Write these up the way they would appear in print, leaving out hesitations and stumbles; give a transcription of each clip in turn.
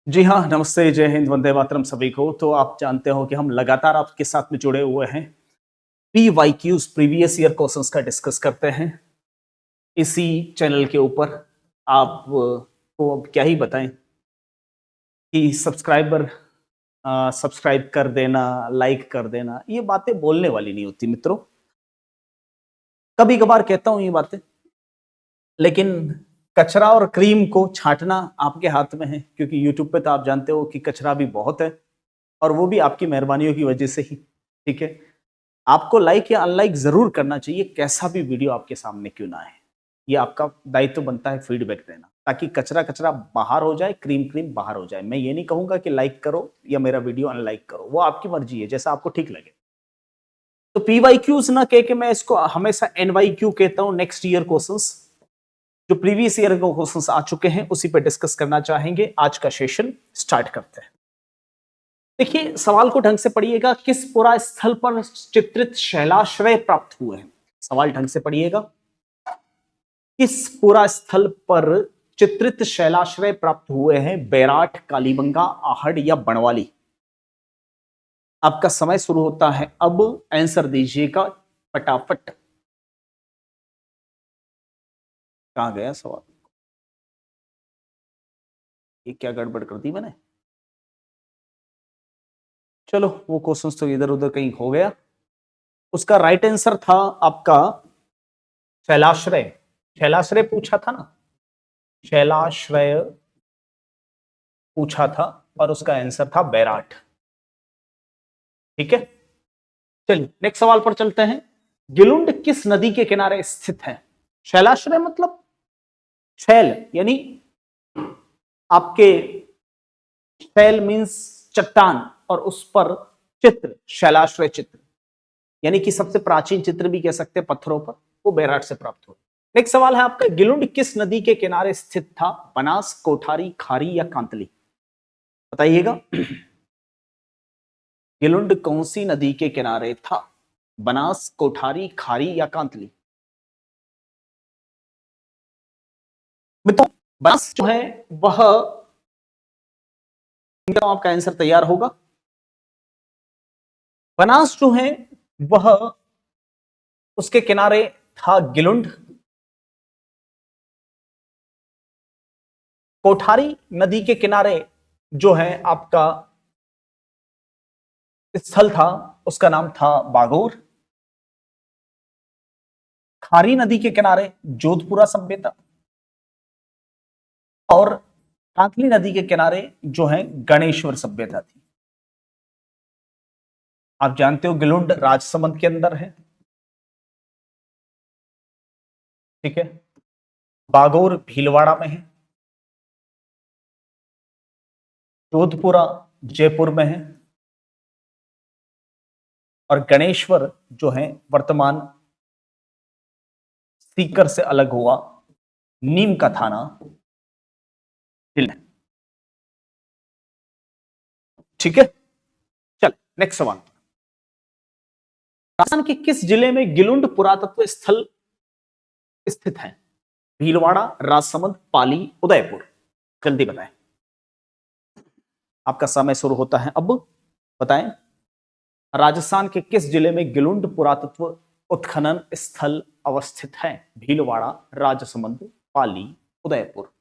जी हाँ, नमस्ते, जय हिंद, वंदे मातरम सभी को। तो आप जानते हो कि हम लगातार आपके साथ में जुड़े हुए हैं। पीवाईक्यूज़ प्रीवियस ईयर क्वेश्चंस का डिस्कस करते हैं इसी चैनल के ऊपर। आप को अब क्या ही बताएं कि सब्सक्राइब कर देना, लाइक कर देना, ये बातें बोलने वाली नहीं होती मित्रों। कभी-कभार कहता हूँ ये बातें, लेकिन कचरा और क्रीम को छाँटना आपके हाथ में है, क्योंकि यूट्यूब पे तो आप जानते हो कि कचरा भी बहुत है और वो भी आपकी मेहरबानियों की वजह से ही, ठीक है? आपको लाइक या अनलाइक ज़रूर करना चाहिए, कैसा भी वीडियो आपके सामने क्यों ना आए। ये आपका दायित्व बनता है फीडबैक देना, ताकि कचरा-कचरा बाहर हो जाए, क्रीम-क्रीम बाहर हो जाए। मैं ये नहीं कहूँगा कि लाइक करो या मेरा वीडियो अनलाइक करो, वो आपकी मर्ज़ी है, जैसा आपको ठीक लगे। तो पीवाईक्यूज़ ना कह के मैं इसको हमेशा एनवाईक्यू कहता हूँ, नेक्स्ट ईयर क्वेश्चंस। जो प्रीवियस ईयर के क्वेश्चंस आ चुके हैं, उसी पे डिस्कस करना चाहेंगे। आज का सेशन स्टार्ट करते हैं। देखिए, सवाल को ढंग से पढ़िएगा। किस पुरा स्थल पर चित्रित शैलाश्रय प्राप्त हुए हैं? सवाल ढंग से पढ़िएगा। किस पुरा स्थल पर चित्रित शैलाश्रय प्राप्त हुए हैं? बैराठ, कालीबंगा, आहड़ या बनवाली? आपका समय शुरू होता है अब। आंसर दीजिएगा फटाफट। कहां गया सवाल? ये क्या गड़बड़ कर दी मैंने? चलो, वो क्वेश्चंस तो इधर उधर कहीं हो गया। उसका राइट आंसर था आपका शैलाश्रय। शैलाश्रय पूछा था ना, शैलाश्रय पूछा था और उसका आंसर था बैराठ। ठीक है, चलिए नेक्स्ट सवाल पर चलते हैं। गिलुंड किस नदी के किनारे स्थित है? शैलाश्रय मतलब शैल, यानी आपके शैल मीन्स चट्टान, और उस पर चित्र, शैलाश्रय चित्र, यानी कि सबसे प्राचीन चित्र भी कह सकते हैं पत्थरों पर, वो बैराठ से प्राप्त हुए। नेक्स्ट सवाल है आपका, गिलुंड किस नदी के किनारे स्थित था? बनास, कोठारी, खारी या कांतली? बताइएगा। गिलुंड कौन सी नदी के किनारे था? बनास, कोठारी, खारी या कांतली? मित्रों, बनास जो है वह, आपका आंसर तैयार होगा। बनास जो है वह, उसके किनारे था गिलुंड। कोठारी नदी के किनारे जो है आपका स्थल था, उसका नाम था बागोर। खारी नदी के किनारे जोधपुरा सभ्यता, और कांकली नदी के किनारे जो है गणेश्वर सभ्यता थी। आप जानते हो गिलुंड राजसमंद के अंदर है, ठीक है। बागोर भीलवाड़ा में है, जोधपुरा जयपुर में है, और गणेश्वर जो है वर्तमान सीकर से अलग हुआ नीम का थाना हिल। ठीक है, चल नेक्स्ट सवाल। राजस्थान के किस जिले में गिलुंड पुरातत्व स्थल स्थित है? भीलवाड़ा, राजसमंद, पाली, उदयपुर? जल्दी बताएं, आपका समय शुरू होता है अब। बताएं, राजस्थान के किस जिले में गिलुंड पुरातत्व उत्खनन स्थल अवस्थित है? भीलवाड़ा, राजसमंद, पाली, उदयपुर?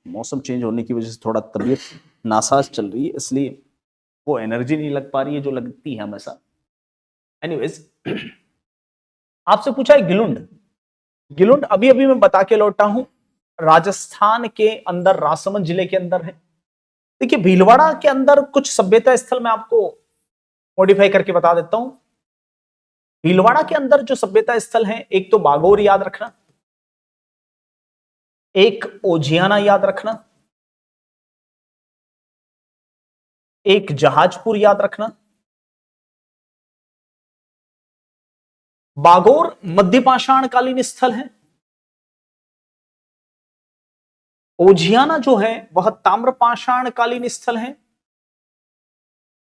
मौसम चेंज होने की वजह से थोड़ा तबीयत नासाज चल रही है, इसलिए वो एनर्जी नहीं लग पा रही है जो लगती है हमेशा। एनीवेज, आपसे पूछा है गिलुंड। गिलुंड अभी अभी मैं बता के लौटा हूं, राजस्थान के अंदर, राजसमंद जिले के अंदर है। देखिए, भीलवाड़ा के अंदर कुछ सभ्यता स्थल मैं आपको मॉडिफाई करके बता देता हूं। भीलवाड़ा के अंदर जो सभ्यता स्थल है, एक तो बागोर याद रखना, एक ओजियाना याद रखना, एक जहाजपुर याद रखना। बागोर मध्यपाषाण कालीन स्थल है, ओझियाना जो है वह ताम्रपाषाण कालीन स्थल है,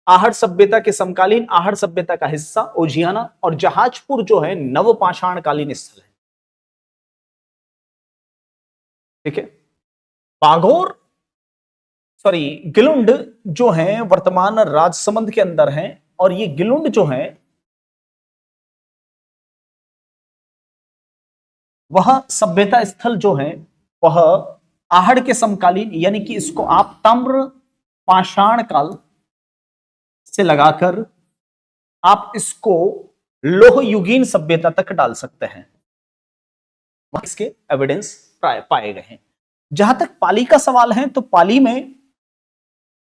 आहड़ सभ्यता के समकालीन आहड़ सभ्यता का हिस्सा ओजियाना, और जहाजपुर जो है नवपाषाणकालीन स्थल है। ठीक है। बाघोर गिलुंड जो है वर्तमान राजसमंद के अंदर है, और ये गिलुंड जो है वह सभ्यता स्थल जो है वह आहड़ के समकालीन, यानी कि इसको आप ताम्र पाषाण काल से लगाकर आप इसको लोह युगीन सभ्यता तक डाल सकते हैं। इसके एविडेंस पाए गए हैं। जहां तक पाली का सवाल है, तो पाली में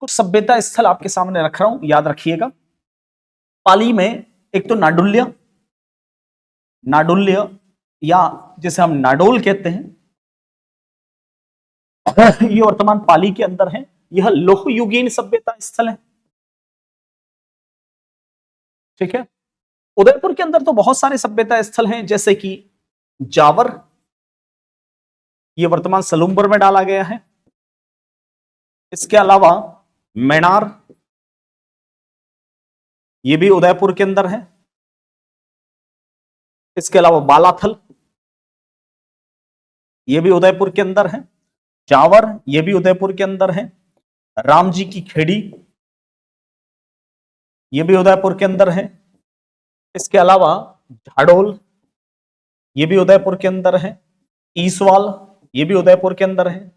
कुछ सभ्यता स्थल आपके सामने रख रहा हूं, याद रखिएगा। पाली में एक तो नाडुल्य या जिसे हम नाडोल कहते हैं, ये वर्तमान पाली के अंदर है। यह लोह युगीन सभ्यता स्थल है। ठीक है। उदयपुर के अंदर तो बहुत सारे सभ्यता स्थल हैं, जैसे कि जावर, यह वर्तमान सलूम्बर में डाला गया है। इसके अलावा मेनार, यह भी उदयपुर के अंदर है। इसके अलावा बालाथल, यह भी उदयपुर के अंदर है। जावर, यह भी उदयपुर के अंदर है। राम जी की खेड़ी, यह भी उदयपुर के अंदर है। इसके अलावा झाडोल, यह भी उदयपुर के अंदर है। ईसवाल, यह भी उदयपुर के अंदर है।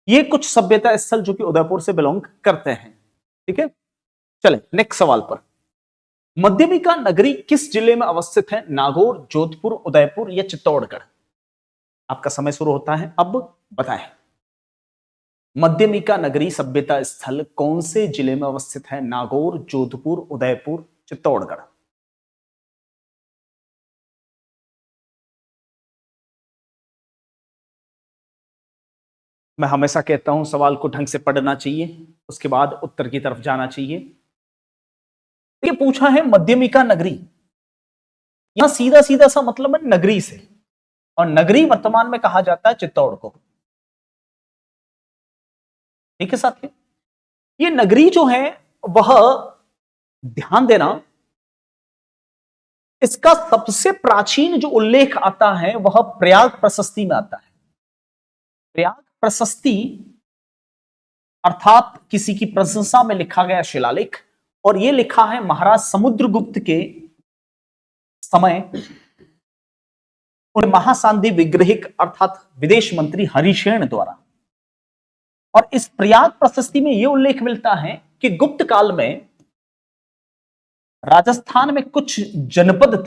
ये कुछ सभ्यता स्थल जो कि उदयपुर से बिलोंग करते हैं। ठीक है। चले नेक्स्ट सवाल पर। मध्यमिका नगरी किस जिले में अवस्थित है? नागौर, जोधपुर, उदयपुर या चित्तौड़गढ़? आपका समय शुरू होता है, अब बताएं। मध्यमिका नगरी सभ्यता स्थल कौन से जिले में अवस्थित है? नागौर, जोधपुर, उदयपुर, चित्तौड़गढ़? मैं हमेशा कहता हूं सवाल को ढंग से पढ़ना चाहिए, उसके बाद उत्तर की तरफ जाना चाहिए। ये पूछा है मध्यमिका नगरी, यहां सीधा सीधा सा मतलब है नगरी से, और नगरी वर्तमान में कहा जाता है चित्तौड़ को। ठीक है साथियों। ये नगरी जो है वह, ध्यान देना, इसका सबसे प्राचीन जो उल्लेख आता है वह प्रयाग प्रशस्ति में आता है। प्रयाग प्रशस्ति अर्थात किसी की प्रशंसा में लिखा गया शिलालेख, और यह लिखा है महाराज समुद्रगुप्त के समय उन महासांधि विग्रहिक अर्थात विदेश मंत्री हरिशेन द्वारा। और इस प्रयाग प्रशस्ति में यह उल्लेख मिलता है कि गुप्त काल में राजस्थान में कुछ जनपद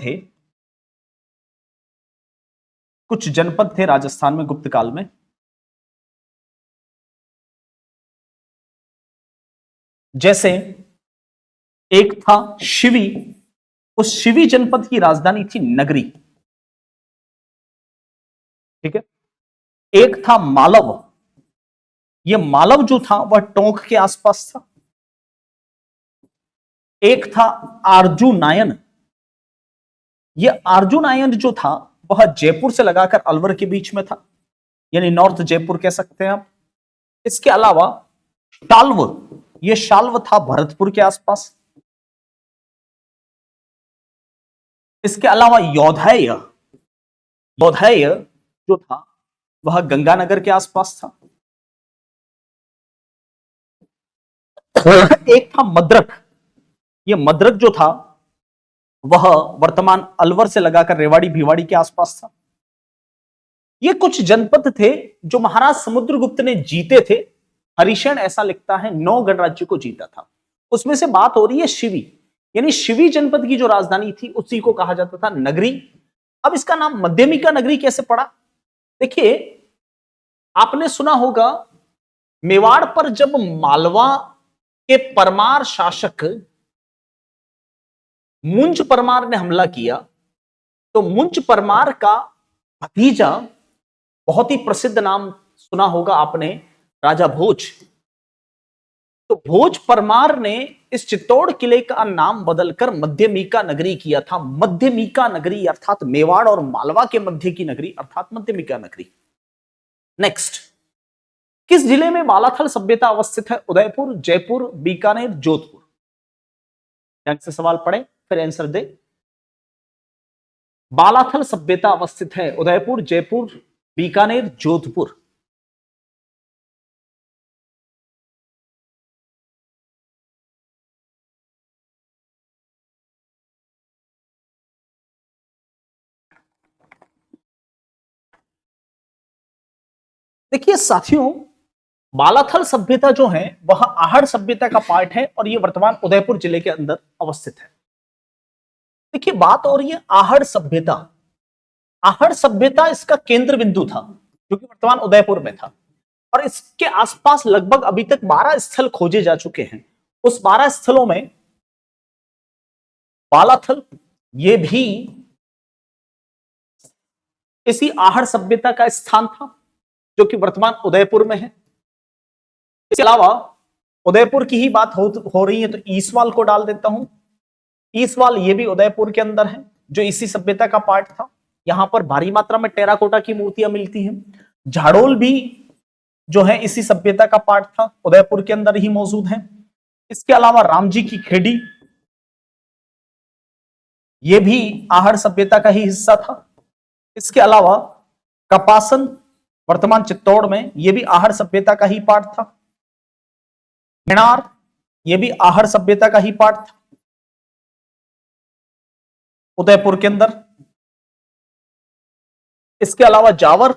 थे राजस्थान में गुप्त काल में, जैसे एक था शिवी, उस शिवी जनपद की राजधानी थी नगरी। ठीक है। एक था मालव, यह मालव जो था वह टोंक के आसपास था। एक था अर्जुनायन, यह अर्जुनायन जो था वह जयपुर से लगाकर अलवर के बीच में था, यानी नॉर्थ जयपुर कह सकते हैं आप। इसके अलावा शाल्व, यह शाल्व था भरतपुर के आसपास। इसके अलावा योधेय जो था वह गंगानगर के आसपास था। एक था मद्रक, यह मद्रक जो था वह वर्तमान अलवर से लगाकर रेवाड़ी भिवाड़ी के आसपास था। ये कुछ जनपद थे जो महाराज समुद्रगुप्त ने जीते थे। हरिशेन ऐसा लिखता है 9 गणराज्य को जीता था, उसमें से बात हो रही है शिवी, यानी शिवी जनपद की जो राजधानी थी उसी को कहा जाता था नगरी। अब इसका नाम मध्यमिका नगरी कैसे पड़ा? देखिए, आपने सुना होगा मेवाड़ पर जब मालवा के परमार शासक मुंज परमार ने हमला किया, तो मुंज परमार का भतीजा, बहुत ही प्रसिद्ध नाम सुना होगा आपने, राजा भोज। तो भोज परमार ने इस चित्तौड़ किले का नाम बदलकर मध्यमिका नगरी किया था। मध्यमिका नगरी अर्थात मेवाड़ और मालवा के मध्य की नगरी अर्थात मध्यमिका नगरी। नेक्स्ट, किस जिले में बालाथल सभ्यता अवस्थित है? उदयपुर, जयपुर, बीकानेर, जोधपुर। ढंग से सवाल पढ़े फिर आंसर दे। बालाथल सभ्यता अवस्थित है उदयपुर, जयपुर, बीकानेर, जोधपुर। देखिए साथियों, बालाथल सभ्यता जो है वह आहड़ सभ्यता का पार्ट है और यह वर्तमान उदयपुर जिले के अंदर अवस्थित है। देखिए बात हो रही है आहड़ सभ्यता। आहड़ सभ्यता इसका केंद्र बिंदु था जो कि वर्तमान उदयपुर में था, और इसके आसपास लगभग अभी तक 12 स्थल खोजे जा चुके हैं। उस 12 स्थलों में बालाथल ये भी इसी आहड़ सभ्यता का स्थान था जो कि वर्तमान उदयपुर में है। इसके अलावा उदयपुर की ही बात हो रही है तो ईसवाल को डाल देता हूं। ईसवाल ये भी उदयपुर के अंदर है जो इसी सभ्यता का पार्ट था। यहां पर भारी मात्रा में टेराकोटा की मूर्तियां मिलती हैं। झाड़ोल भी जो है इसी सभ्यता का पार्ट था, उदयपुर के अंदर ही मौजूद है। इसके अलावा रामजी की खेड़ी ये भी आहड़ सभ्यता का ही हिस्सा था। इसके अलावा कपासन वर्तमान चित्तौड़ में यह भी आहड़ सभ्यता का ही पार्ट था। मिनार यह भी आहड़ सभ्यता का ही पार्ट था उदयपुर के अंदर। इसके अलावा जावर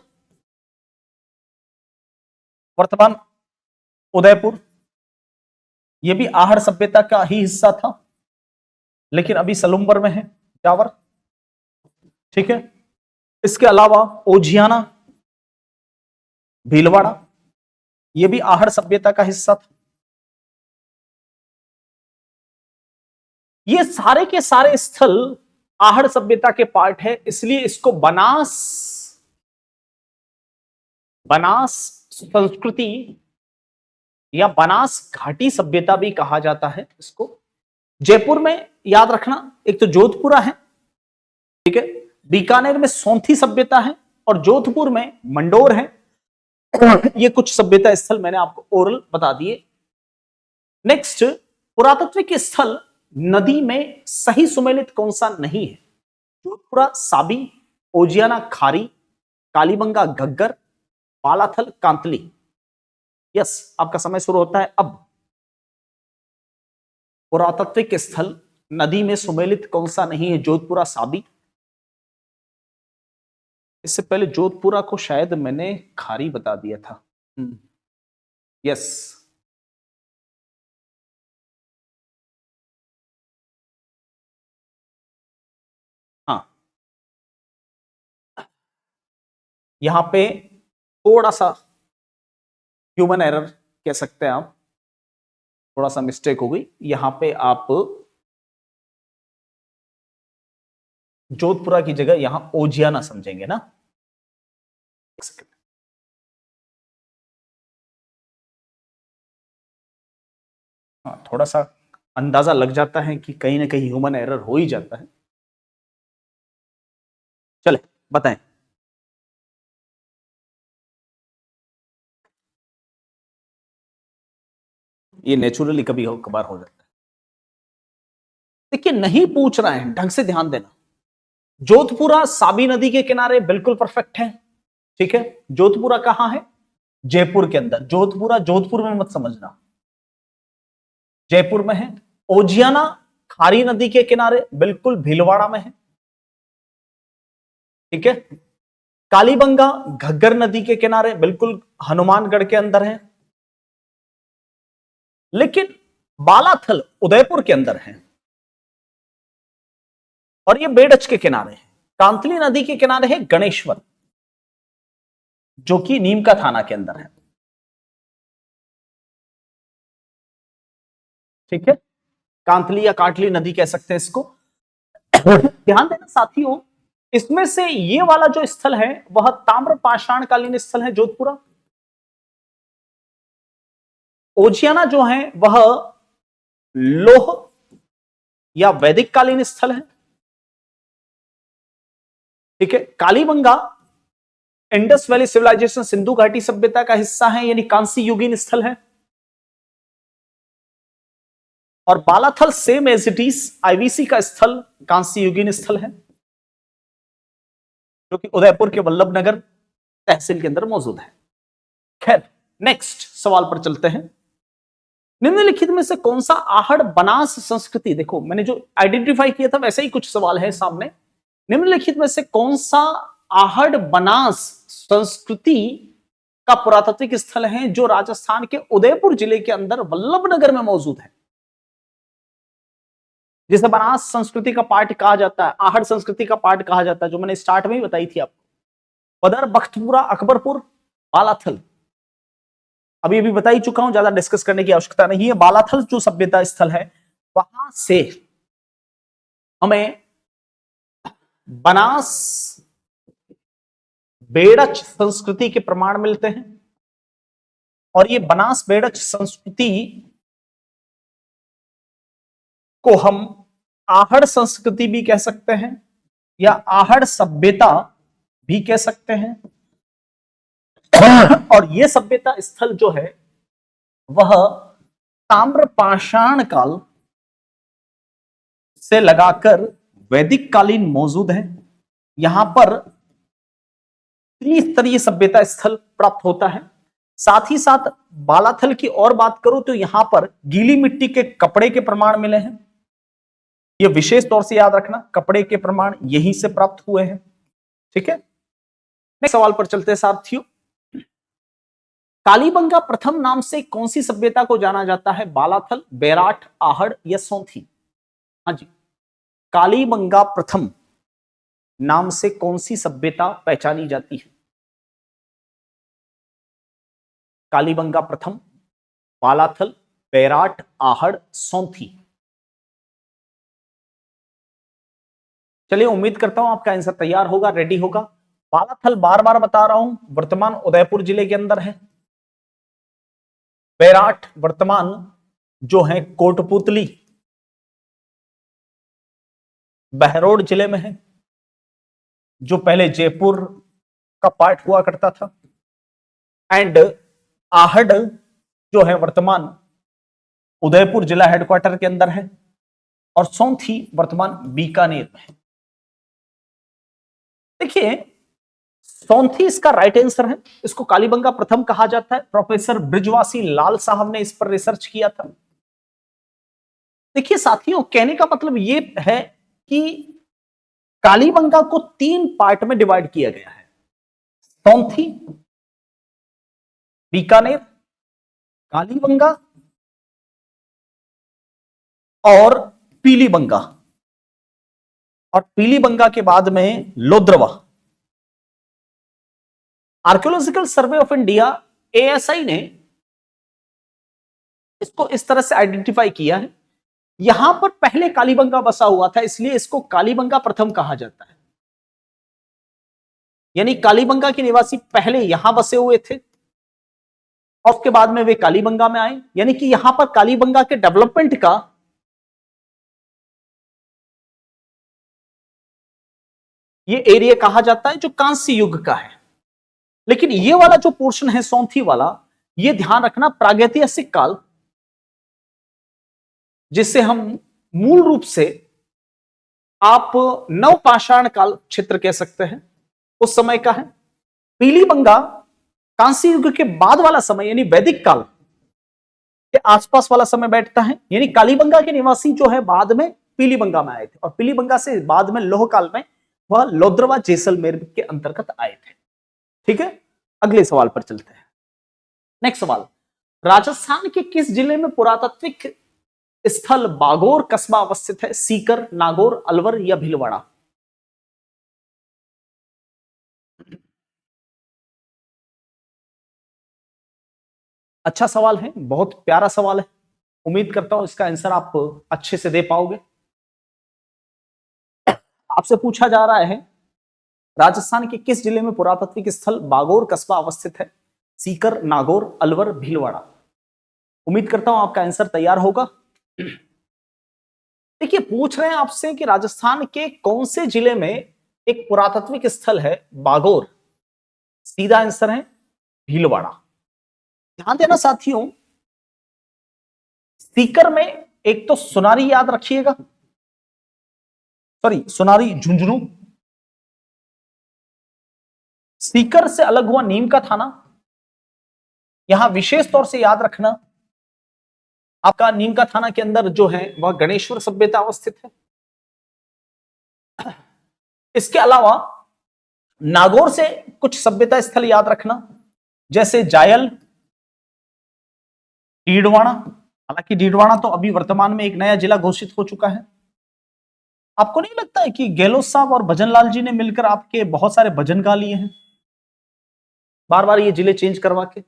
वर्तमान उदयपुर यह भी आहड़ सभ्यता का ही हिस्सा था, लेकिन अभी सलुम्बर में है जावर। ठीक है। इसके अलावा ओझियाना, भीलवाड़ा यह भी आहड़ सभ्यता का हिस्सा था। ये सारे के सारे स्थल आहड़ सभ्यता के पार्ट है, इसलिए इसको बनास संस्कृति या बनास घाटी सभ्यता भी कहा जाता है इसको। जयपुर में याद रखना एक तो जोधपुरा है, ठीक है, बीकानेर में सोंथी सभ्यता है और जोधपुर में मंडोर है। ये कुछ सभ्यता स्थल मैंने आपको ओरल बता दिए। नेक्स्ट, पुरातत्विक स्थल नदी में सही सुमेलित कौन सा नहीं है? जोधपुरा साबी, ओजियाना खारी, कालीबंगा घग्गर, बालाथल कांतली। यस, आपका समय शुरू होता है अब। पुरातत्विक स्थल नदी में सुमेलित कौन सा नहीं है? जोधपुरा साबी। इससे पहले जोधपुरा को शायद मैंने खारी बता दिया था। यस, हाँ, यहां पे थोड़ा सा ह्यूमन एरर कह सकते हैं आप, थोड़ा सा मिस्टेक हो गई। यहां पे आप जोधपुरा की जगह यहां ओजियाना समझेंगे ना। एक सेकंड, हाँ, थोड़ा सा अंदाजा लग जाता है कि कहीं ना कहीं ह्यूमन एरर हो ही जाता है। चले बताएं। ये नेचुरली कभी हो कभार हो जाता है। देखिए नहीं पूछ रहा है, ढंग से ध्यान देना। जोधपुरा साबी नदी के किनारे बिल्कुल परफेक्ट है, ठीक है। जोधपुरा कहां है? जयपुर के अंदर। जोधपुरा जोधपुर में मत समझना, जयपुर में है। ओजियाना खारी नदी के किनारे बिल्कुल भीलवाड़ा में है, ठीक है। कालीबंगा घग्गर नदी के किनारे बिल्कुल हनुमानगढ़ के अंदर है, लेकिन बालाथल उदयपुर के अंदर है और ये बेडच के किनारे है। कांतली नदी के किनारे है गणेश्वर, जो कि नीमका थाना के अंदर है, ठीक है। कांतली या काटली नदी कह सकते हैं इसको। ध्यान देना साथियों, इसमें से ये वाला जो स्थल है वह ताम्र पाषाणकालीन स्थल है जोधपुरा। ओजियाना जो है वह लोह या वैदिक कालीन स्थल है, ठीक है। Kalibanga Indus valley civilisation Sindhu घाटी सभ्यता का हिस्सा है, यानी कांस्य युगीन स्थल है। और Balathal same as it is IVC का स्थल कांस्य युगीन स्थल है, जो कि उदयपुर के वल्लभ नगर तहसील के अंदर मौजूद है। खैर, नेक्स्ट सवाल पर चलते हैं। निम्नलिखित में से कौन सा आहड़ बनास संस्कृति, देखो मैंने जो आइडेंटिफाई किया था वैसे ही कुछ सवाल है सामने। निम्नलिखित में से कौन सा आहड़ बनास संस्कृति का पुरातात्विक स्थल है जो राजस्थान के उदयपुर जिले के अंदर वल्लभनगर में मौजूद है, जिसे बनास संस्कृति का पार्ट कहा जाता है, आहड़ संस्कृति का पार्ट कहा जाता है, जो मैंने स्टार्ट में ही बताई थी आपको। बदर, बख्तपुरा, अकबरपुर, बालाथल, अभी अभी बता ही चुका हूं, ज्यादा डिस्कस करने की आवश्यकता नहीं है। बालाथल जो सभ्यता स्थल है, वहां से हमें बनास बेड़च संस्कृति के प्रमाण मिलते हैं। और ये बनास बेड़च संस्कृति को हम आहड़ संस्कृति भी कह सकते हैं या आहड़ सभ्यता भी कह सकते हैं। और यह सभ्यता स्थल जो है वह ताम्रपाषाण काल से लगाकर वैदिक कालीन मौजूद है। यहां पर त्रिस्तरीय सभ्यता स्थल प्राप्त होता है। साथ ही साथ बालाथल की और बात करूं तो यहां पर गीली मिट्टी के कपड़े के प्रमाण मिले हैं। यह विशेष तौर से याद रखना, कपड़े के प्रमाण यहीं से प्राप्त हुए हैं। ठीक है, नेक्स्ट सवाल पर चलते हैं साथियों। कालीबंगा प्रथम नाम से कौन सी सभ्यता को जाना जाता है? बालाथल, बेराट, आहड़ या सौंथी? हाँ जी, कालीबंगा प्रथम नाम से कौन सी सभ्यता पहचानी जाती है? कालीबंगा प्रथम, बालाथल, बेराट, आहड़, सौंथी। चलिए, उम्मीद करता हूं आपका आंसर तैयार होगा, रेडी होगा। बालाथल बार बार बता रहा हूं, वर्तमान उदयपुर जिले के अंदर है। बेराट वर्तमान जो है कोटपुतली, बहरोड जिले में है, जो पहले जयपुर का पार्ट हुआ करता था। एंड आहड़ जो है वर्तमान उदयपुर जिला हेडक्वार्टर के अंदर है। और सौंथी वर्तमान बीकानेर में है। देखिए, सौंथी इसका राइट आंसर है। इसको कालीबंगा प्रथम कहा जाता है। प्रोफेसर ब्रिजवासी लाल साहब ने इस पर रिसर्च किया था। देखिए साथियों, कहने का मतलब यह है कि कालीबंगा को 3 पार्ट में डिवाइड किया गया है। सौंथी, बीकानेर, कालीबंगा और पीलीबंगा। और पीलीबंगा के बाद में Lodrava. Archaeological survey of India ASI ने इसको इस तरह से आइडेंटिफाई किया है। यहां पर पहले कालीबंगा बसा हुआ था, इसलिए इसको कालीबंगा प्रथम कहा जाता है। यानी कालीबंगा के निवासी पहले यहां बसे हुए थे और उसके बाद में वे कालीबंगा में आए। यानी कि यहां पर कालीबंगा के डेवलपमेंट का ये एरिया कहा जाता है जो कांस्य युग का है। लेकिन ये वाला जो पोर्शन है सौंथी वाला, ये ध्यान रखना प्रागैतिहासिक काल, जिससे हम मूल रूप से आप नवपाषाण काल क्षेत्र कह सकते हैं, उस समय का है। पीलीबंगा कांस्य युग के बाद वाला समय यानी वैदिक काल के आसपास वाला समय बैठता है। यानी कालीबंगा के निवासी जो है बाद में पीलीबंगा में आए थे और पीलीबंगा से बाद में लोह काल में वह लोद्रवा जैसलमेर के अंतर्गत आए थे। ठीक है, अगले सवाल पर चलते हैं। नेक्स्ट सवाल, राजस्थान के किस जिले में पुरातात्विक स्थल बागोर कस्बा अवस्थित है? सीकर, नागौर, अलवर या भीलवाड़ा? अच्छा सवाल है, बहुत प्यारा सवाल है। उम्मीद करता हूं इसका आंसर आप अच्छे से दे पाओगे। आपसे पूछा जा रहा है राजस्थान के किस जिले में पुरातात्विक स्थल बागोर कस्बा अवस्थित है? सीकर, नागौर, अलवर, भीलवाड़ा? उम्मीद करता हूं आपका आंसर तैयार होगा। देखिए, पूछ रहे हैं आपसे कि राजस्थान के कौन से जिले में एक पुरातात्विक स्थल है बागोर, सीधा आंसर है भीलवाड़ा। ध्यान देना साथियों, सीकर में एक तो सुनारी याद रखिएगा, सॉरी सुनारी झुंझुनू। सीकर से अलग हुआ नीम का थाना। यहां विशेष तौर से याद रखना, आपका नीम का थाना के अंदर जो है वह गणेश्वर सभ्यता अवस्थित है। इसके अलावा नागौर से कुछ सभ्यता स्थल याद रखना, जैसे जायल, डीडवाना। हालांकि डीडवाना तो अभी वर्तमान में एक नया जिला घोषित हो चुका है। आपको नहीं लगता है कि गहलोत साहब और भजनलाल जी ने मिलकर आपके बहुत सारे भजन गा लिए हैं, बार बार ये जिले चेंज करवा के?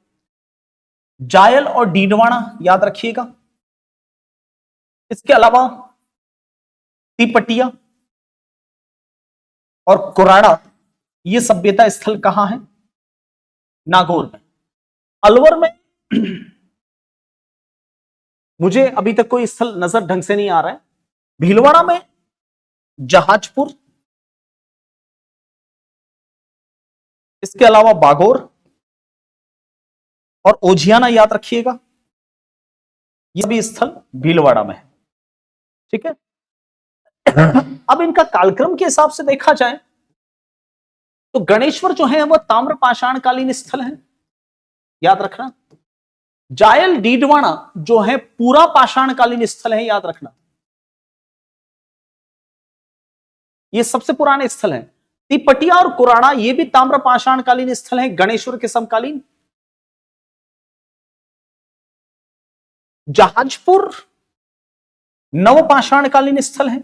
जायल और डीडवाना याद रखिएगा। इसके अलावा तिपटिया और कुराड़ा, ये सभ्यता स्थल कहां है? नागौर में। अलवर में मुझे अभी तक कोई स्थल नजर ढंग से नहीं आ रहा है। भीलवाड़ा में जहाजपुर, इसके अलावा बागोर और ओझियाना याद रखिएगा, यह भी स्थल भीलवाड़ा में है। ठीक है। अब इनका कालक्रम के हिसाब से देखा जाए तो गणेश्वर जो है वह ताम्र पाषाणकालीन स्थल है, याद रखना। जायल डीडवाना जो है पूरा पाषाणकालीन स्थल है, याद रखना। ये सबसे पुराने स्थल हैं। तिपटिया और कुराड़ा ये भी ताम्र पाषाणकालीन स्थल है, गणेश्वर के समकालीन। जहाजपुर नवपाषाणकालीन स्थल है।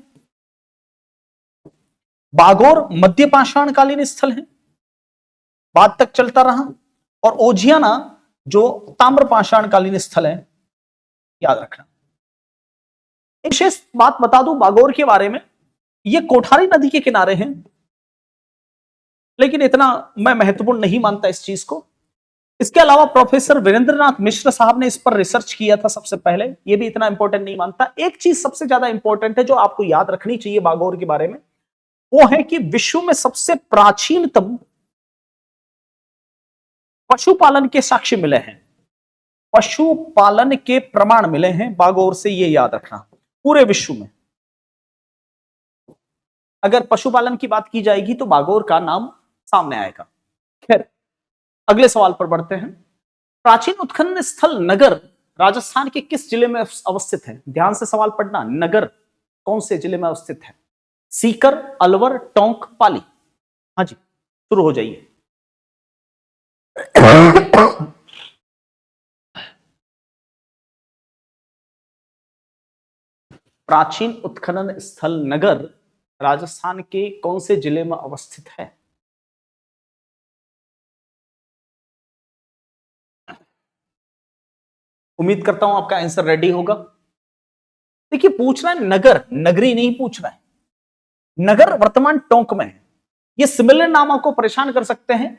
बागोर मध्य पाषाणकालीन स्थल है, बाद तक चलता रहा। और ओझियाना जो ताम्र पाषाणकालीन स्थल है, याद रखना। एक विशेष बात बता दूं बागोर के बारे में, ये कोठारी नदी के किनारे हैं, लेकिन इतना मैं महत्वपूर्ण नहीं मानता इस चीज को। इसके अलावा प्रोफेसर वीरेंद्रनाथ मिश्र साहब ने इस पर रिसर्च किया था सबसे पहले, ये भी इतना इंपॉर्टेंट नहीं मानता। एक चीज सबसे ज्यादा इंपॉर्टेंट है जो आपको याद रखनी चाहिए बागोर के बारे में, वो है कि विश्व में सबसे प्राचीनतम पशुपालन के साक्ष्य मिले हैं, पशुपालन के प्रमाण मिले हैं बागोर से, ये याद रखना। पूरे विश्व में अगर पशुपालन की बात की जाएगी तो बागोर का नाम सामने आएगा। खैर, अगले सवाल पर बढ़ते हैं। प्राचीन उत्खनन स्थल नगर राजस्थान के किस जिले में अवस्थित है? ध्यान से सवाल पढ़ना, नगर कौन से जिले में अवस्थित है? सीकर, अलवर, टोंक, पाली? हाँ जी, शुरू हो जाइए। प्राचीन उत्खनन स्थल नगर राजस्थान के कौन से जिले में अवस्थित है? उम्मीद करता हूं आपका आंसर रेडी होगा। देखिए, पूछ रहा है नगर, नगरी नहीं पूछ रहा है। नगर वर्तमान टोंक में है। ये सिमिलर नाम आपको परेशान कर सकते हैं।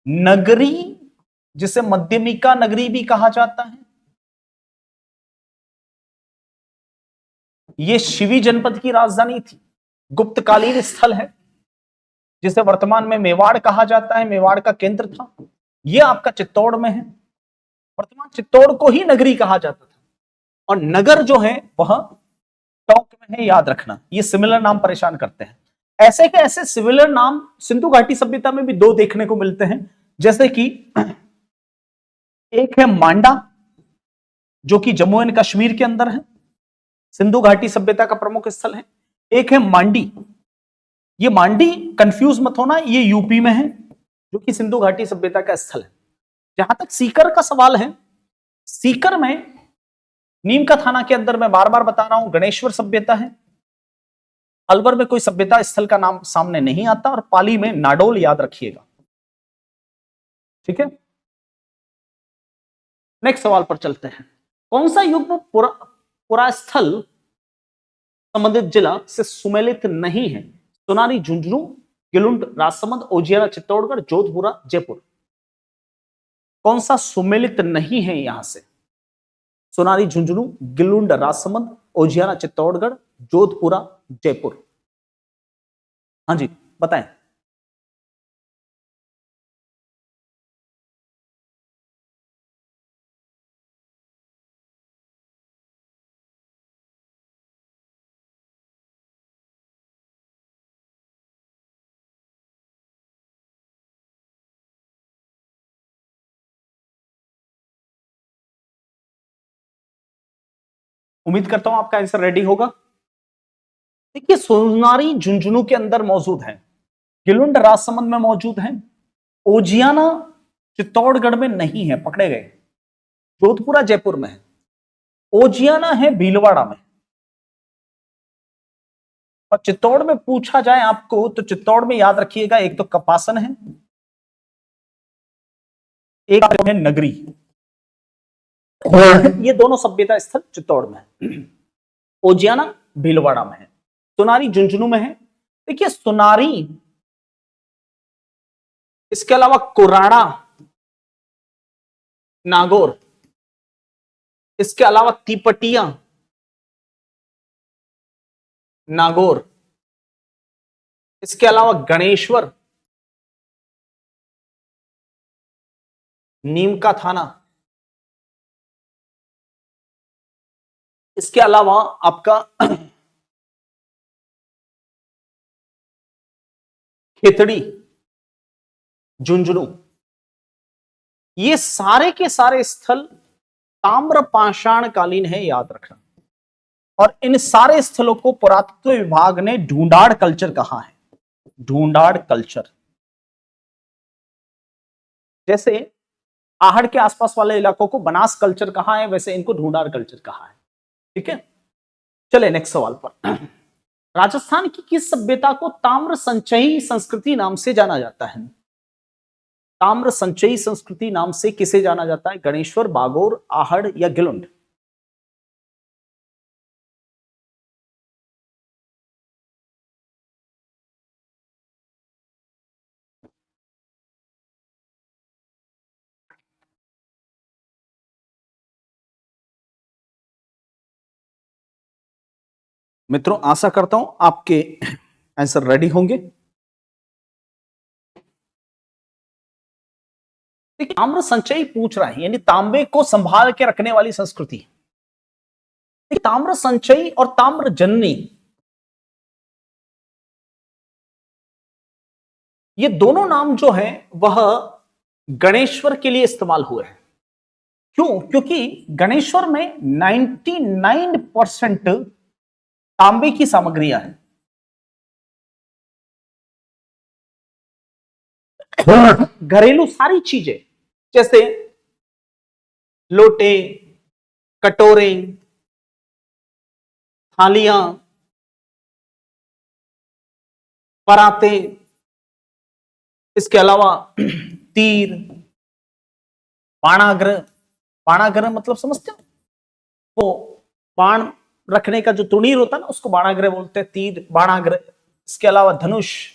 नगरी, जिसे मध्यमिका नगरी भी कहा जाता है, ये शिवी जनपद की राजधानी थी, गुप्तकालीन स्थल है, जिसे वर्तमान में मेवाड़ कहा जाता है, मेवाड़ का केंद्र था। यह आपका चित्तौड़ में है, वर्तमान चित्तौड़ को ही नगरी कहा जाता था। और नगर जो है वह टोंक में है, याद रखना। ये सिमिलर नाम परेशान करते हैं। ऐसे के ऐसे सिमिलर नाम सिंधु घाटी सभ्यता में भी दो देखने को मिलते हैं, जैसे कि एक है मांडा, जो कि जम्मू एंड कश्मीर के अंदर है, सिंधु घाटी सभ्यता का प्रमुख स्थल है। एक है मांडी, ये मांडी कंफ्यूज मत होना, ये यूपी में है, जो कि सिंधु घाटी सभ्यता का स्थल है। जहां तक सीकर का सवाल है, सीकर में नीम का थाना के अंदर मैं बार बार बता रहा हूं गणेश्वर सभ्यता है। अलवर में कोई सभ्यता स्थल का नाम सामने नहीं आता, और पाली में नाडोल, याद रखिएगा। ठीक है, नेक्स्ट सवाल पर चलते हैं। कौन सा युग्म पुरास्थल संबंधित जिला से सुमेलित नहीं है? सोनारी झुंझुनू, गिलुंड राजसमंद, ओजियाना चित्तौड़गढ़, जोधपुरा जयपुर? कौन सा सुमेलित नहीं है यहां से? सोनारी झुंझुनू, गिलुंड राजसमंद, ओजियाना चित्तौड़गढ़, जोधपुरा जयपुर? हाँ जी, बताएं। उम्मीद करता हूं आपका आंसर रेडी होगा। देखिए, सोनारी झुंझुनू के अंदर मौजूद है, गिलुंड राजसमंद में मौजूद है, ओजियाना चित्तौड़गढ़ में नहीं है, पकड़े गए, जोधपुरा जयपुर में है, ओजियाना है भीलवाड़ा में। और चित्तौड़ में पूछा जाए आपको तो चित्तौड़ में याद रखिएगा, एक तो कपासन है, एक है नगरी। ये दोनों सभ्यता स्थल चित्तौड़ में है। ओजियाना भीलवाड़ा में है, सोनारी झुंझुनू में है। देखिए, सोनारी, इसके अलावा कुराड़ा, नागौर, इसके अलावा तिपटिया, नागौर, इसके अलावा गणेश्वर, नीम का थाना, इसके अलावा आपका खेतड़ी, झुंझुनू, ये सारे के सारे स्थल ताम्र पाषाण कालीन है, याद रखना। और इन सारे स्थलों को पुरातत्व विभाग ने ढूंढाड़ कल्चर कहा है, ढूंढाड़ कल्चर। जैसे आहड़ के आसपास वाले इलाकों को बनास कल्चर कहा है, वैसे इनको ढूंढाड़ कल्चर कहा है। ठीक है, चले नेक्स्ट सवाल पर। राजस्थान की किस सभ्यता को ताम्र संचयी संस्कृति नाम से जाना जाता है? ताम्र संचयी संस्कृति नाम से किसे जाना जाता है? गणेश्वर, बागोर, आहड़ या गिलुंड? मित्रों, आशा करता हूं आपके आंसर रेडी होंगे। ताम्र संचयी पूछ रहा है, यानी तांबे को संभाल के रखने वाली संस्कृति। ताम्र संचयी और ताम्र जननी, ये दोनों नाम जो है वह गणेश्वर के लिए इस्तेमाल हुए हैं। क्यों? क्योंकि गणेश्वर में 99% तांबे की सामग्रियां हैं। घरेलू सारी चीजें, जैसे लोटे, कटोरे, थालियां, पराते, इसके अलावा तीर, बाणाग्र। बाणाग्र मतलब समझते हो? वो बाण रखने का जो तुणीर होता है ना, उसको बाणाग्र बोलते हैं, तीर, बाणाग्र। इसके अलावा धनुष,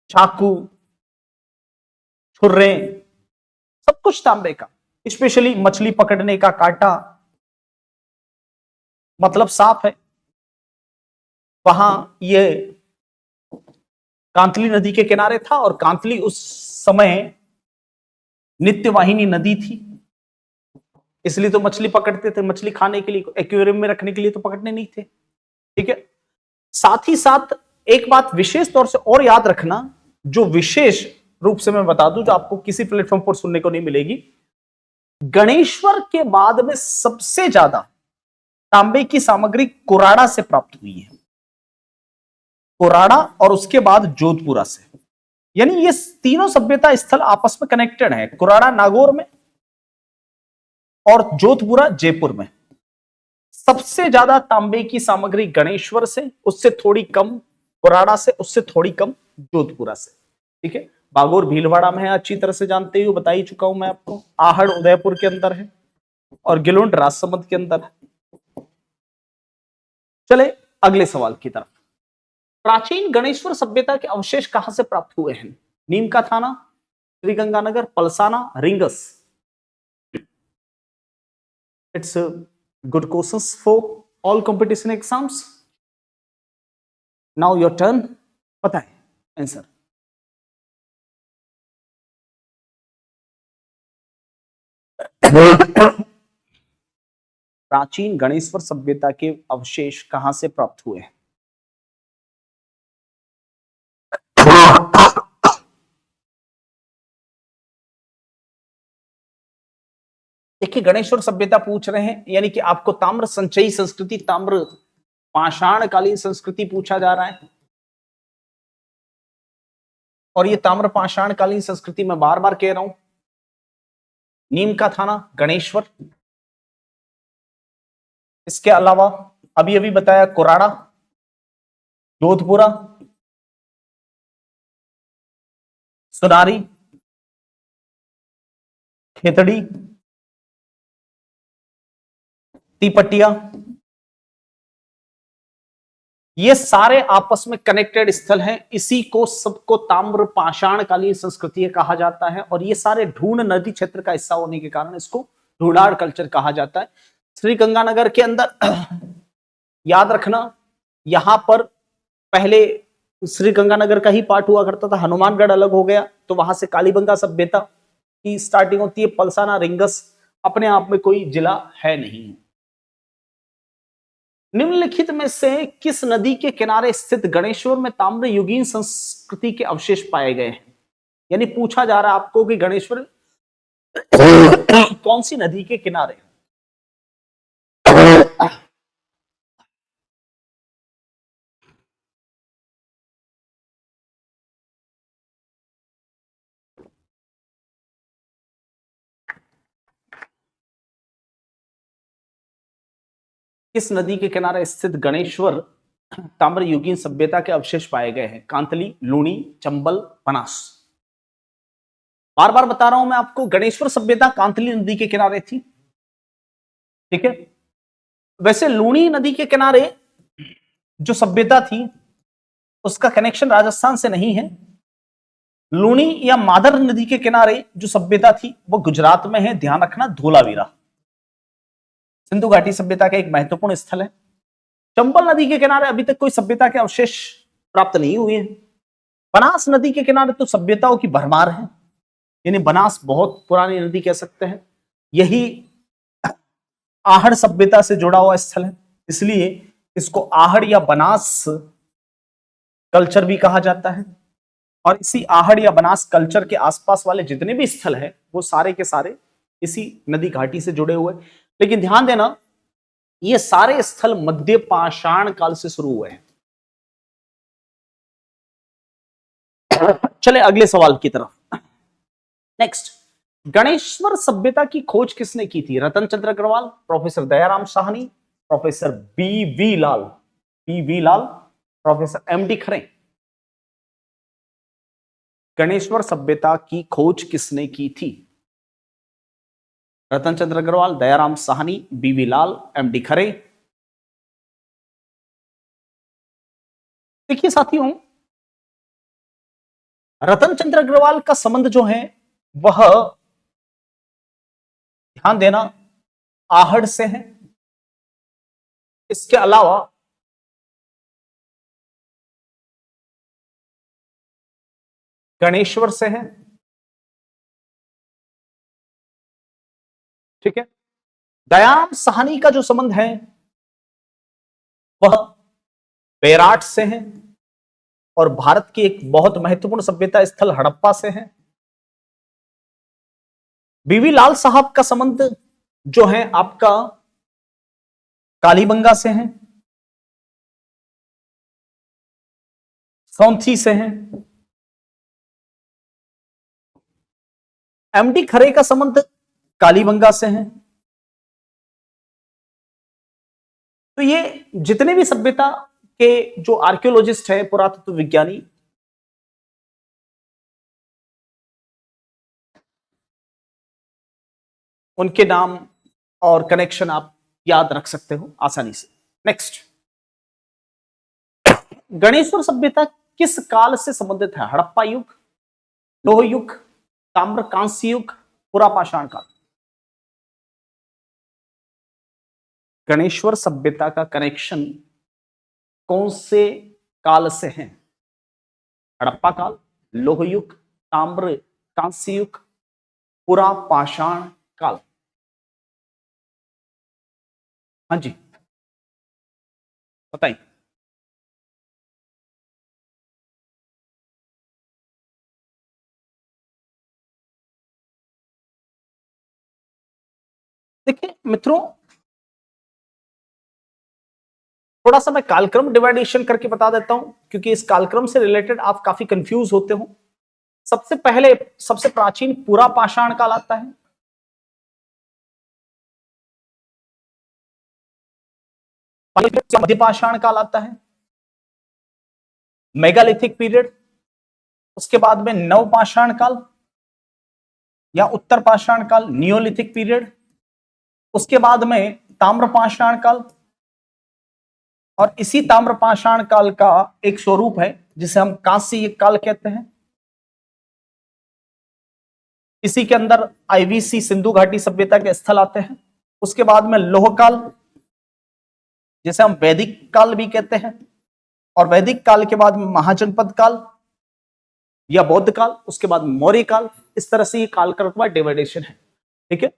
चाकू, छुर्रे, सब कुछ तांबे का। स्पेशली मछली पकड़ने का कांटा, मतलब साफ है। वहां ये कांतली नदी के किनारे था, और कांतली उस समय नित्यवाहिनी नदी थी, इसलिए तो मछली पकड़ते थे, मछली खाने के लिए, एक्वेरियम में रखने के लिए तो पकड़ने नहीं थे। ठीक है, साथ ही साथ एक बात विशेष तौर से और याद रखना, जो विशेष रूप से मैं बता दूं, जो आपको किसी प्लेटफॉर्म पर सुनने को नहीं मिलेगी। गणेश्वर के बाद में सबसे ज्यादा तांबे की सामग्री कुराड़ा से प्राप्त हुई है, कुराड़ा, और उसके बाद जोधपुरा से। यानी ये तीनों सभ्यता स्थल आपस में कनेक्टेड है, कुराड़ा नागौर में और जोधपुरा जयपुर में। सबसे ज्यादा तांबे की सामग्री गणेश्वर से, उससे थोड़ी कम कुराड़ा से, उससे थोड़ी कम जोधपुरा से। ठीक है, बागोर भीलवाड़ा में है, अच्छी तरह से जानते हो, बता ही चुका हूं मैं आपको। आहड़ उदयपुर के अंदर है, और गिलुंड राजसमंद के अंदर है। चले अगले सवाल की तरफ। प्राचीन गणेश्वर सभ्यता के अवशेष कहां से प्राप्त हुए हैं? नीम का थाना, Sriganganagar, Palsana, rings? It's good questions for all competition exams. Now your turn. पता है आंसर? प्राचीन गणेश्वर सभ्यता के अवशेष कहां से प्राप्त हुए हैं? देखिए गणेश्वर सभ्यता पूछ रहे हैं, यानी कि आपको ताम्र संचयी संस्कृति, ताम्र पाषाण कालीन संस्कृति पूछा जा रहा है। और ये ताम्र पाषाण कालीन संस्कृति मैं बार बार कह रहा हूं, नीम का थाना गणेश्वर, इसके अलावा अभी अभी बताया कुराड़ा, जोधपुरा, सुनारी, खेतड़ी, तीपटिया, ये सारे आपस में कनेक्टेड स्थल हैं। इसी को सबको ताम्र पाषाण कालीन संस्कृति कहा जाता है। और ये सारे ढूंढ नदी क्षेत्र का हिस्सा होने के कारण इसको ढूंढाड़ कल्चर कहा जाता है। श्री गंगानगर के अंदर याद रखना, यहां पर पहले श्री गंगानगर का ही पार्ट हुआ करता था, हनुमानगढ़ अलग हो गया, तो वहां से कालीबंगा सभ्यता की स्टार्टिंग होती है। पलसाना, रिंगस अपने आप में कोई जिला है नहीं। निम्नलिखित में से किस नदी के किनारे स्थित गणेश्वर में ताम्र युगीन संस्कृति के अवशेष पाए गए हैं? यानी पूछा जा रहा है आपको कि गणेश्वर कौन सी नदी के किनारे? किस नदी के किनारे स्थित गणेश्वर ताम्र युगीन सभ्यता के अवशेष पाए गए हैं? कांतली, लूणी, चंबल, बनास। बार बार बता रहा हूं मैं आपको, गणेश्वर सभ्यता कांतली नदी के किनारे थी। ठीक है, वैसे लूणी नदी के किनारे जो सभ्यता थी उसका कनेक्शन राजस्थान से नहीं है। लूणी या मादर नदी के किनारे जो सभ्यता थी वो गुजरात में है, ध्यान रखना, धोलावीरा। सिंधु घाटी सभ्यता का एक महत्वपूर्ण स्थल है। चंबल नदी के किनारे अभी तक कोई सभ्यता के अवशेष प्राप्त नहीं हुए हैं। बनास नदी के किनारे तो सभ्यताओं की भरमार है, यानी बनास बहुत पुरानी नदी कह सकते हैं। यही आहड़ सभ्यता से जुड़ा हुआ स्थल है, इसलिए इसको आहड़ या बनास कल्चर भी कहा जाता है। और इसी आहड़ या बनास कल्चर के आसपास वाले जितने भी स्थल हैं वो सारे के सारे इसी नदी घाटी से जुड़े हुए। लेकिन ध्यान देना, ये सारे स्थल मध्य पाषाण काल से शुरू हुए हैं। चले अगले सवाल की तरफ। नेक्स्ट, गणेश्वर सभ्यता की खोज किसने की थी? Ratan Chandra Agarwal, professor Dayaram Sahni, professor B V Lal, professor M D Khare. Ganeshwar सभ्यता की खोज किसने की थी? Ratan Chandra Agarwal, Dayaram Sahni, B V Lal, M D Khare. देखिए साथियों, रतन चंद्र अग्रवाल का संबंध जो है वह, ध्यान देना, आहड़ से है। इसके अलावा गणेश्वर से है। ठीक है, दयाराम साहनी का जो संबंध है वह बेराट से है। और भारत की एक बहुत महत्वपूर्ण सभ्यता स्थल हड़प्पा से है। बीवी लाल साहब का संबंध जो है आपका कालीबंगा से है, सौंथी से है। एमडी खरे का संबंध कालीबंगा से है। तो ये जितने भी सभ्यता के जो आर्कियोलॉजिस्ट है, पुरातत्व विज्ञानी, उनके नाम और कनेक्शन आप याद रख सकते हो आसानी से। नेक्स्ट, गणेश्वर सभ्यता किस काल से संबंधित है? हड़प्पा युग, लोह युग, ताम्र कांस्य युग, पुरापाषाण काल। गणेश्वर सभ्यता का कनेक्शन कौन से काल से है? हड़प्पा काल, लोह युग, ताम्र कांस्य युग, पुरापाषाण काल। हाँ जी, बताइए। मित्रों थोड़ा सा मैं कालक्रम डिवाइडेशन करके बता देता हूं, क्योंकि इस कालक्रम से रिलेटेड आप काफी कंफ्यूज होते हो। सबसे पहले सबसे प्राचीन पूरा पाषाण काल आता है। मध्य पाषाण काल आता है, मेगालिथिक पीरियड। उसके बाद में नव पाषाण काल या उत्तर पाषाण काल, नियोलिथिक पीरियड। उसके बाद में ताम्र पाषाण काल, और इसी ताम्र पाषाण काल का एक स्वरूप है जिसे हम कांस्य काल कहते हैं। इसी के अंदर आईवीसी सिंधु घाटी सभ्यता के स्थल आते हैं। उसके बाद में लोह काल, जिसे हम वैदिक काल भी कहते हैं, और वैदिक काल के बाद में महाजनपद काल या बौद्ध काल, उसके बाद मौर्य काल। इस तरह से ये काल का डिवाइडेशन है। ठीक है,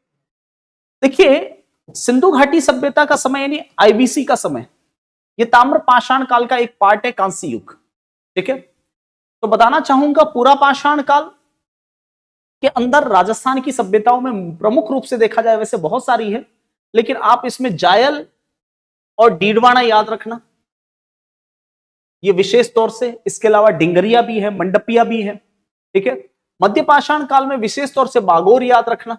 देखिए सिंधु घाटी सभ्यता का समय यानी आईवीसी का समय, ये ताम्र पाषाण काल का एक पार्ट है, कांस्य युग। ठीक है, तो बताना चाहूंगा पूरा पाषाण काल के अंदर राजस्थान की सभ्यताओं में प्रमुख रूप से देखा जाए वैसे बहुत सारी है, लेकिन आप इसमें जायल और डीडवाना याद रखना, ये विशेष तौर से। इसके अलावा डिंगरिया भी है, मंडपिया भी है। ठीक है, मध्य पाषाण काल में विशेष तौर से बागोर याद रखना,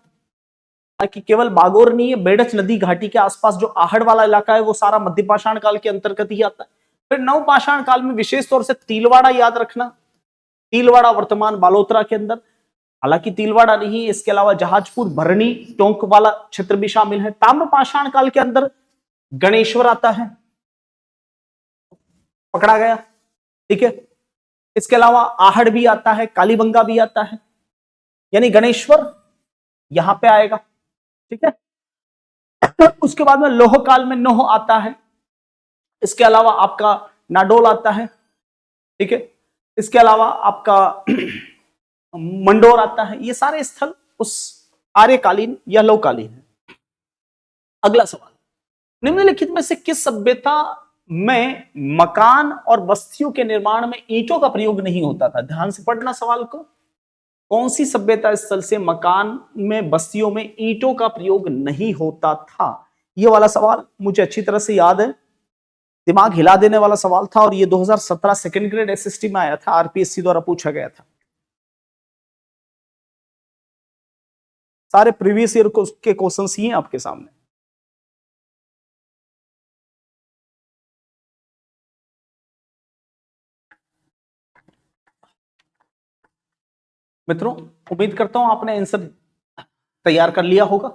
कि केवल बागोर नहीं है, बेडच नदी घाटी के आसपास जो आहड़ वाला इलाका है वो सारा मध्य पाषाण काल के अंतर्गत ही आता है। फिर नव पाषाण काल में विशेष तौर से तिलवाड़ा याद रखना, तिलवाड़ा वर्तमान बालोतरा के अंदर, हालांकि तिलवाड़ा नहीं, इसके अलावा जहाजपुर, भरणी, टोंक वाला क्षेत्र भी शामिल है। ताम्र पाषाण काल के अंदर गणेश्वर आता है, पकड़ा गया। ठीक है, इसके अलावा आहड़ भी आता है, कालीबंगा भी आता है, यानी गणेश्वर यहां पे आएगा। ठीक है, उसके बाद में लोह काल में नोह आता है। इसके अलावा आपका नाडोल आता है। ठीक है, इसके अलावा आपका मंडोर आता है। ये सारे स्थल उस आर्यकालीन या लौहकालीन है। अगला सवाल, निम्नलिखित में से किस सभ्यता में मकान और बस्तियों के निर्माण में ईंटों का प्रयोग नहीं होता था? ध्यान से पढ़ना सवाल को। कौन सी सभ्यता स्थल से मकान में बस्तियों में ईंटों का प्रयोग नहीं होता था? ये वाला सवाल मुझे अच्छी तरह से याद है, दिमाग हिला देने वाला सवाल था, और ये 2017 सेकंड ग्रेड एसएसटी में आया था, आरपीएससी द्वारा पूछा गया था। सारे प्रीवियस ईयर के क्वेश्चंस ही हैं आपके सामने। मित्रों उम्मीद करता हूं आपने आंसर तैयार कर लिया होगा।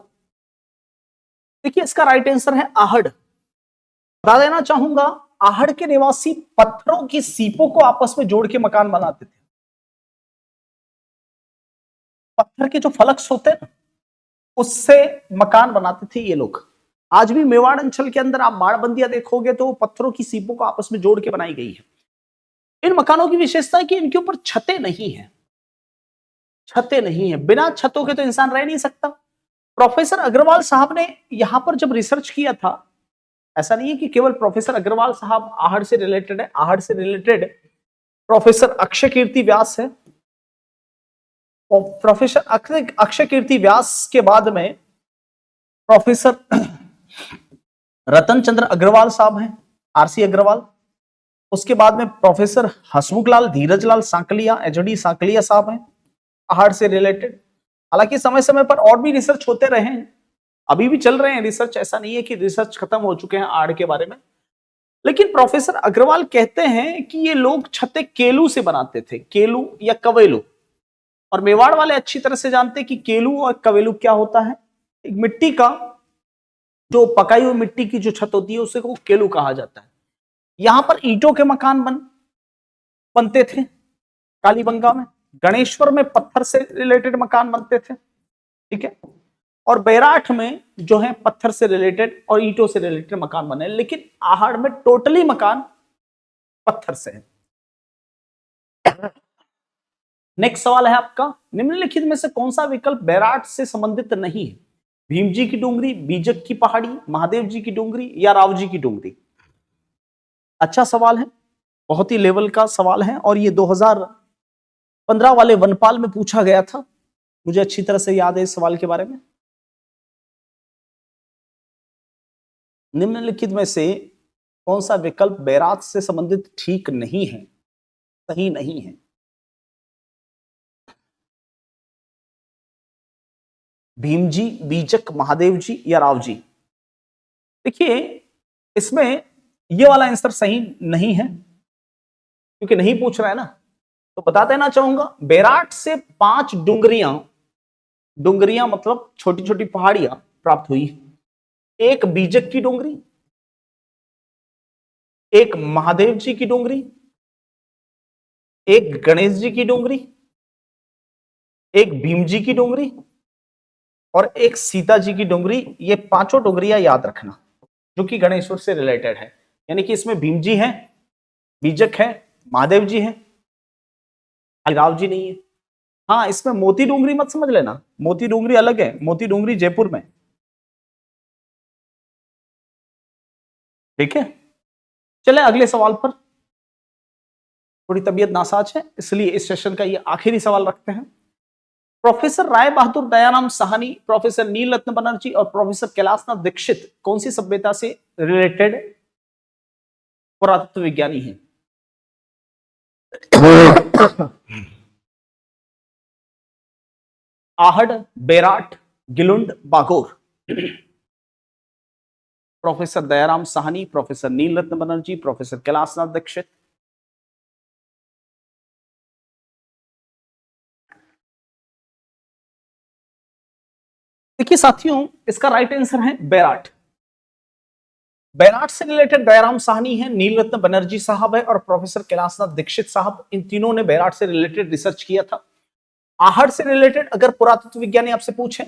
देखिए इसका राइट आंसर है आहड़। बता देना चाहूंगा, आहड़ के निवासी पत्थरों की सीपों को आपस में जोड़ के मकान बनाते थे। पत्थर के जो फलक्स होते हैं उससे मकान बनाते थे ये लोग। आज भी मेवाड़ अंचल के अंदर आप बाड़बंदियां देखोगे तो पत्थरों की सीपों को आपस में जोड़ के बनाई गई है। इन मकानों की विशेषता है कि इनके ऊपर छतें नहीं है, छतें नहीं है। बिना छतों के तो इंसान रह नहीं सकता। प्रोफेसर अग्रवाल साहब ने यहां पर जब रिसर्च किया था, ऐसा नहीं है कि केवल प्रोफेसर अग्रवाल साहब आहड़ से रिलेटेड है, आहड़ से रिलेटेड प्रोफेसर अक्षय कीर्ति व्यास है। और प्रोफेसर अक्षय कीर्ति व्यास के बाद में प्रोफेसर रतन चंद्र अग्रवाल साहब हैं, आरसी अग्रवाल। उसके बाद में प्रोफेसर हसमुख लाल धीरज लाल सांकलिया, एचडी सांकलिया साहब हैं, आहड़ से रिलेटेड। हालांकि समय समय पर और भी रिसर्च होते रहे हैं, अभी भी चल रहे हैं रिसर्च, ऐसा नहीं है कि रिसर्च खत्म हो चुके हैं आहड़ के बारे में। लेकिन प्रोफेसर अग्रवाल कहते हैं कि ये लोग छतें केलू से बनाते थे, केलू या कवेलू। और मेवाड़ वाले अच्छी तरह से जानते हैं कि केलू और कवेलू क्या होता है। एक मिट्टी का, जो पकाई हुई मिट्टी की जो छत होती है उसे को केलू कहा जाता है। यहां पर ईंटों के मकान बनते थे कालीबंगा में। गणेश्वर में पत्थर से रिलेटेड मकान बनते थे। ठीक है, और बैराठ में जो है पत्थर से रिलेटेड और ईंटों से रिलेटेड मकान बने, लेकिन आहड़ में टोटली मकान पत्थर से है। नेक्स्ट सवाल है आपका, निम्नलिखित में से कौन सा विकल्प बैराठ से संबंधित नहीं है? भीम जी की डूंगरी, बीजक की पहाड़ी, महादेव जी की डूंगरी या राव जी की डूंगरी? अच्छा सवाल है, बहुत ही लेवल का सवाल है, और ये 2015 वाले वनपाल में पूछा गया था। मुझे अच्छी तरह से याद है इस सवाल के बारे में। निम्नलिखित में से कौन सा विकल्प बैराज से संबंधित ठीक नहीं है, सही नहीं है? भीम जी, बीजक, महादेव जी या राव जी? देखिए, इसमें ये वाला आंसर सही नहीं है क्योंकि नहीं पूछ रहा है ना, तो बता देना चाहूंगा बैराट से 5 डुंगरियां, डुंगरियां मतलब छोटी छोटी पहाड़ियां प्राप्त हुई। एक बीजक की डोंगरी, एक महादेव जी की डोंगरी, एक गणेश जी की डोंगरी, एक भीम जी की डोंगरी और एक सीता जी की डोंगरी। ये पांचों डोंगरियां याद रखना जो कि गणेश्वर से रिलेटेड है, यानी कि इसमें भीम जी है, बीजक है, महादेव जी है, राव जी नहीं है। हाँ, इसमें मोती डोंगरी मत समझ लेना, मोती डोंगरी अलग है, मोती डोंगरी जयपुर में। ठीक है, चले अगले सवाल पर। थोड़ी तबीयत नासाज है इसलिए इस सेशन का ये आखिरी सवाल रखते हैं। प्रोफेसर राय बहादुर दयाराम साहनी, प्रोफेसर नील रत्न बनर्जी और प्रोफेसर कैलाशनाथ दीक्षित कौन सी सभ्यता से रिलेटेड पुरातत्व विज्ञानी हैं? आहड़, बेराट, गिलुंड, बागोर। प्रोफेसर दयाराम साहनी, प्रोफेसर नील रत्न बनर्जी, प्रोफेसर कैलाशनाथ दीक्षित। देखिए साथियों, इसका राइट आंसर है बेराट। बेराट से रिलेटेड दयाराम साहनी है, नील रत्न बनर्जी साहब है और प्रोफेसर कैलाशनाथ दीक्षित साहब। इन तीनों ने बेराट से रिलेटेड रिसर्च किया था। आहड़ से रिलेटेड अगर पुरातत्व विज्ञानी आपसे पूछें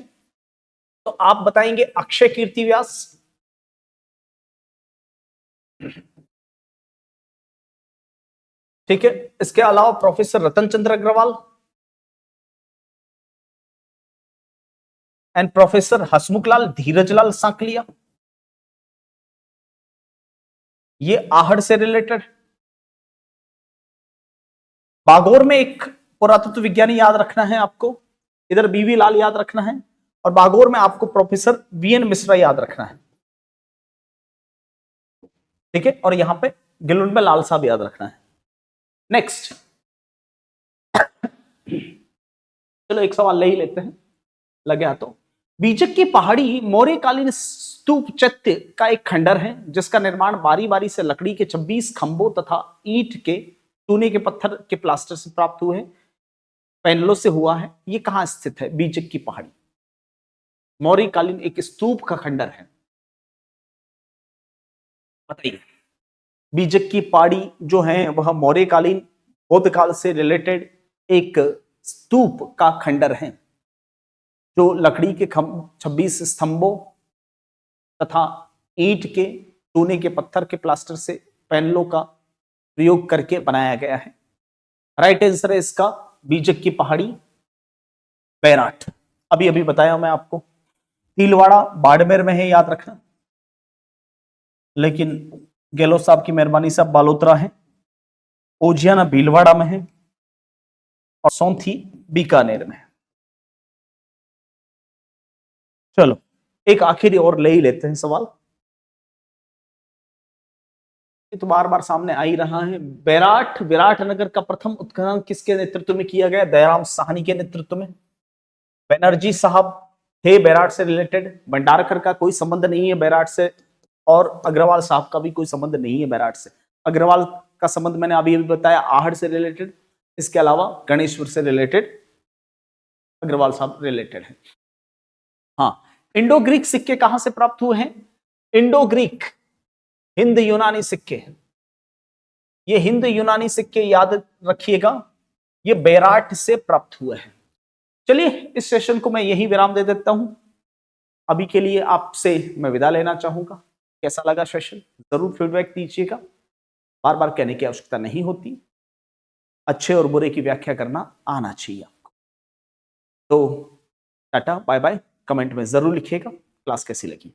तो आप बताएंगे अक्षय कीर्ति व्यास। ठीक है, इसके अलावा professor Ratan Chandra Agrawal and professor Hasmukhlal Dhirajlal Sankalia, ये आहड़ से रिलेटेड। बागोर में एक पुरातत्व विज्ञानी याद रखना है आपको, इधर बीवी लाल याद रखना है और बागोर में आपको प्रोफेसर वीएन मिश्रा याद रखना है। ठीक है, और यहां पे गिलुंड में लाल साहब याद रखना है। नेक्स्ट, चलो एक सवाल ले ही लेते हैं, लगे हाथों। बीजक की पहाड़ी मौर्यकालीन स्तूप चैत्य का एक खंडर है जिसका निर्माण बारी बारी से लकड़ी के 26 खंभों तथा ईंट के चूने के पत्थर के प्लास्टर से प्राप्त हुए पैनलों से हुआ है। ये कहां स्थित है? बीजक की पहाड़ी मौर्यकालीन एक स्तूप का खंडर है, बताइए। बीजक की पहाड़ी जो है वह मौर्यकालीन बौद्ध काल से रिलेटेड एक स्तूप का खंडर है जो लकड़ी के 26 स्तंभों तथा ईंट के चूने के पत्थर के प्लास्टर से पैनलों का प्रयोग करके बनाया गया है। राइट आंसर है इसका बीजक की पहाड़ी, बैराट। अभी अभी बताया मैं आपको। तिलवाड़ा बाड़मेर में है, याद रखना, लेकिन गहलोत साहब की मेहरबानी से बालोतरा है। ओजियाना भीलवाड़ा में है और सौंथी बीकानेर में है। चलो एक आखिरी और ले ही लेते हैं सवाल, ये तो बार बार सामने आ ही रहा है। बैराट विराटनगर का प्रथम उत्खनन किसके नेतृत्व में किया गया? दयाराम साहनी के नेतृत्व में। बनर्जी साहब थे बैराट से रिलेटेड, भंडारकर का कोई संबंध नहीं है बैराट से और अग्रवाल साहब का भी कोई संबंध नहीं है बैराट से। अग्रवाल का संबंध मैंने अभी अभी बताया आहड़ से रिलेटेड, इसके अलावा गणेश्वर से रिलेटेड अग्रवाल साहब रिलेटेड है। हाँ, इंडो ग्रीक सिक्के कहां से प्राप्त हुए हैं? इंडो ग्रीक हिंद यूनानी सिक्के, ये हिंद यूनानी सिक्के याद रखिएगा, ये बैराट से प्राप्त हुए हैं। चलिए इस सेशन को मैं यही विराम दे देता हूं। अभी के लिए आपसे मैं विदा लेना चाहूंगा। कैसा लगा सेशन जरूर फीडबैक दीजिएगा, बार बार कहने की आवश्यकता नहीं होती, अच्छे और बुरे की व्याख्या करना आना चाहिए आपको। तो टाटा बाय बाय, कमेंट में जरूर लिखिएगा क्लास कैसी लगी।